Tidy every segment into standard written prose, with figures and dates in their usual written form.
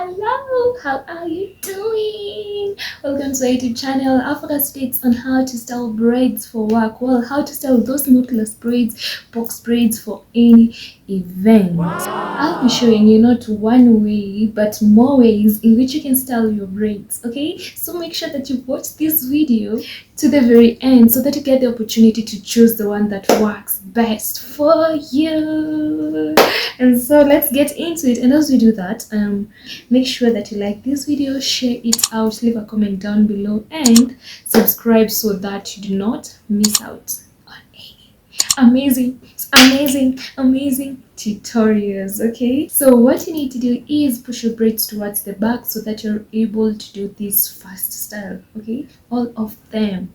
Hello, how are you doing? Welcome to our YouTube channel. Our focus tips on how to style braids for work. Well, how to style those knotless braids, box braids for any event. Wow. I'll be showing you not one way but more ways in which you can style your braids. Okay, so make sure that you watch this video to the very end so that you get the opportunity to choose the one that works best for you. And so let's get into it. And as we do that, make sure that you like this video, share it out, leave a comment down below, and subscribe so that you do not miss out on any amazing tutorials. Okay, so what you need to do is push your braids towards the back so that you're able to do this fast style. Okay, all of them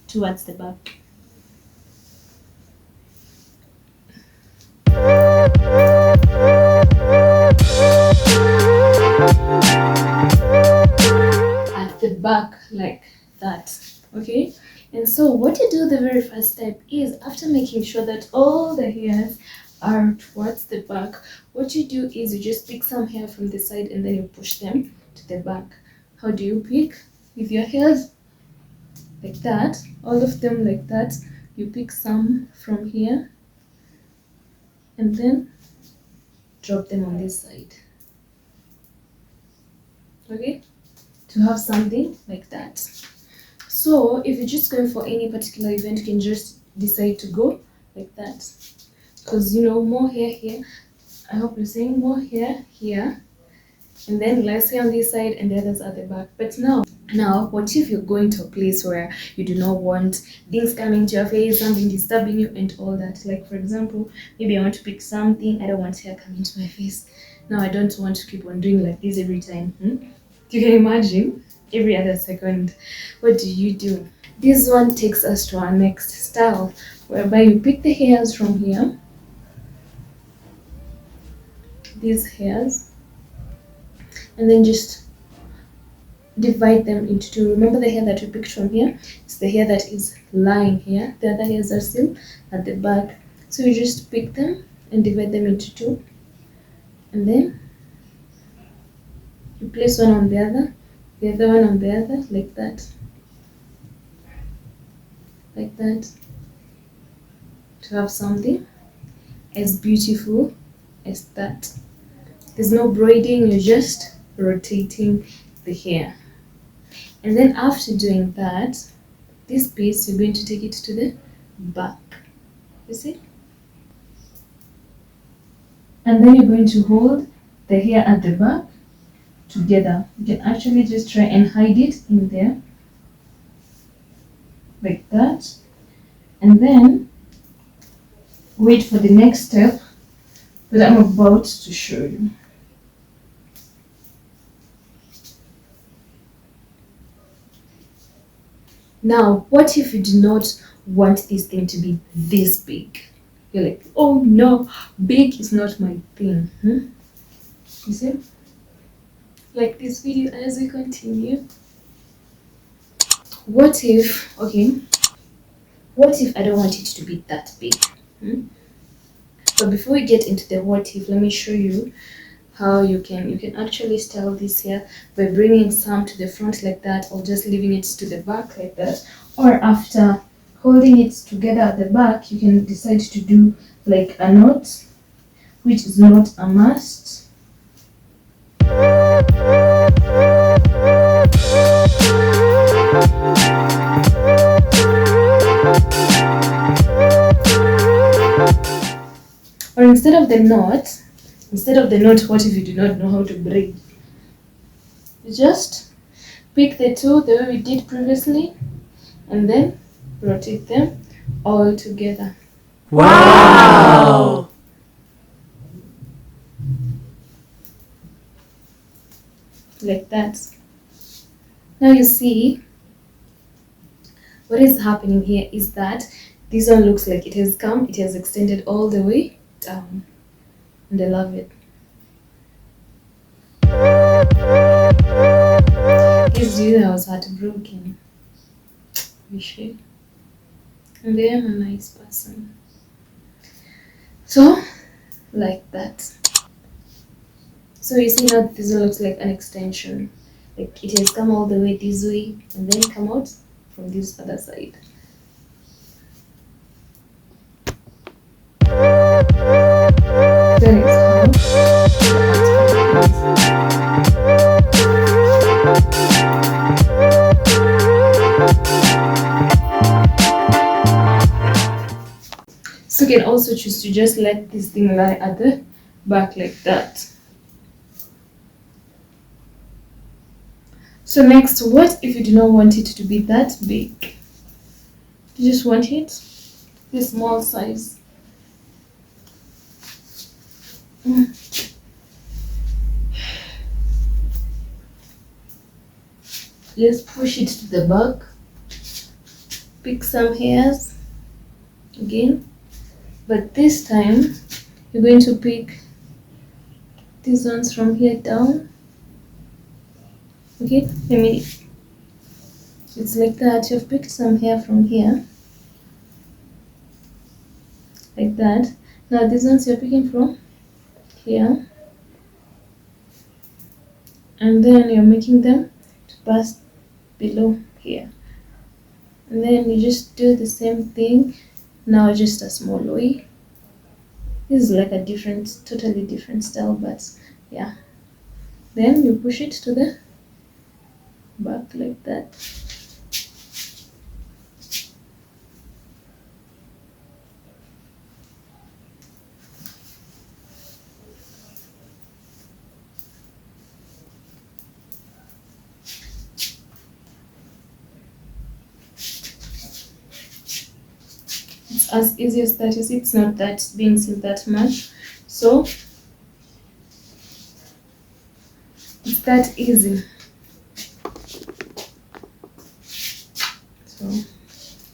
towards the back. At the back like that. Okay, and so what you do the very first step is, after making sure that all the hairs are towards the back, what you do is you just pick some hair from the side and then you push them to the back. How do you pick? With your hairs like that, all of them like that. You pick some from here and then drop them on this side. Okay, to have something like that. So if you're just going for any particular event, you can just decide to go like that, because you know, more hair here, I hope you're saying more hair here, and then less hair on this side and the others at the back. But now what if you're going to a place where you do not want things coming to your face, something disturbing you and all that? Like for example, maybe I want to pick something, I don't want hair coming to my face. Now I don't want to keep on doing like this every time. You can imagine, every other second. What do? This one takes us to our next style, whereby you pick the hairs from here, these hairs, and then just divide them into two. Remember, the hair that we picked from here is the hair that is lying here. The other hairs are still at the back. So you just pick them and divide them into two, and then you place one on the other one on the other, like that, to have something as beautiful as that. There's no braiding, you're just rotating the hair. And then after doing that, this piece, you're going to take it to the back, you see? And then you're going to hold the hair at the back together. You can actually just try and hide it in there like that, and then wait for the next step that I'm about to show you. Now, what if you do not want this thing to be this big? You're like, oh no, big is not my thing. You see? Like this video as we continue. What if I don't want it to be that big? But before we get into the what if, let me show you how you can actually style this hair by bringing some to the front like that, or just leaving it to the back like that. Or after holding it together at the back, you can decide to do like a knot, which is not a must. Or instead of the knot, what if you do not know how to braid? You just pick the two the way we did previously and then rotate them all together. Wow! Like that. Now you see, what is happening here is that this one looks like it has extended all the way down, and I love it. Guess you know I was heartbroken. You should. And I am a nice person. So, like that. So you see now this looks like an extension. Like it has come all the way this way and then come out from this other side. Then it's out. So you can also choose to just let this thing lie at the back like that. So next, what if you do not want it to be that big? You just want it this small size. Just push it to the back. Pick some hairs again, but this time you're going to pick these ones from here down. Okay, it's like that. You've picked some hair from here like that. Now these ones you're picking from here, and then you're making them to pass below here, and then you just do the same thing, now just a small way. This is like a totally different style, but yeah. Then you push it to the back like that. It's as easy as that. You see, it's not that being seen that much, so it's that easy. So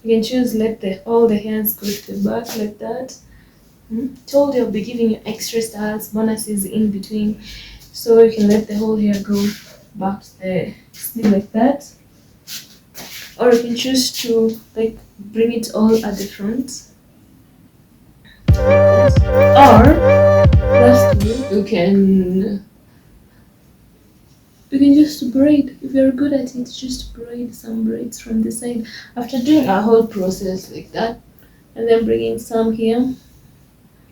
you can choose let all the hairs go to the back like that. Told you I'll be giving you extra styles, bonuses in between, so you can let the whole hair go back to the sleeve like that, or you can choose to like bring it all at the front, or lastly you can just braid. If you're good at it, just braid some braids from the side after doing a whole process like that, and then bringing some here.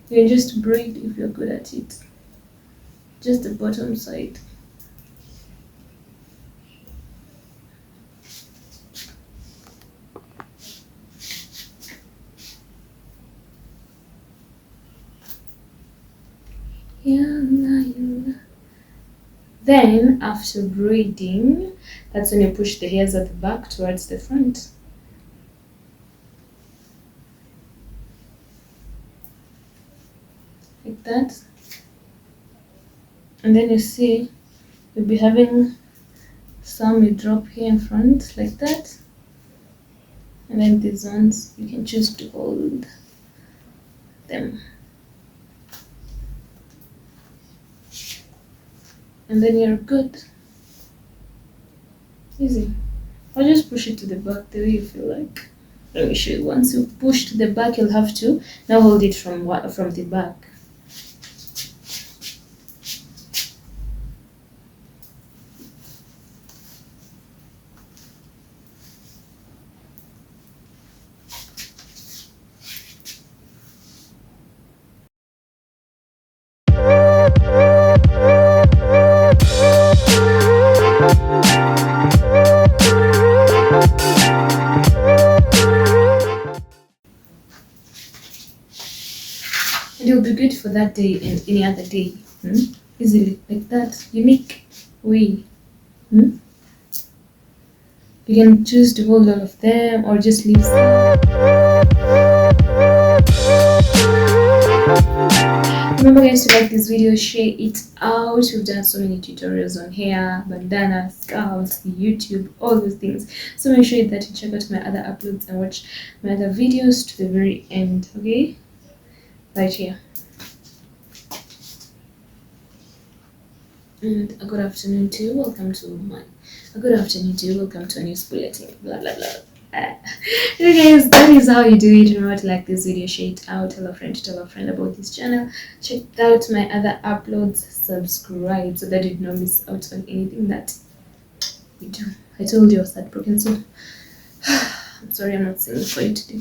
You can just braid if you're good at it, just the bottom side. Then after braiding, that's when you push the hairs at the back towards the front. Like that. And then you see you'll be having some you drop here in front like that. And then these ones you can choose to hold them. And then you're good. Easy. Or just push it to the back the way you feel like. Let me show you. Once you push to the back, you'll have to now hold it from the back. And it will be good for that day and any other day. Easily, like that, unique way. You can choose to hold all of them or just leave some. Remember guys, to like this video, share it out. We've done so many tutorials on hair, bandana, scalps, YouTube, all those things. So make sure that you check out my other uploads and watch my other videos to the very end, okay? Right here. And a good afternoon to you. Welcome to a new bulletin. Blah blah blah. Okay, guys, that is how you do it. Remember to like this video, share it out, tell a friend about this channel. Check out my other uploads, subscribe so that you do not miss out on anything that we do. I told you I was heartbroken, so I'm sorry I'm not singing for you today.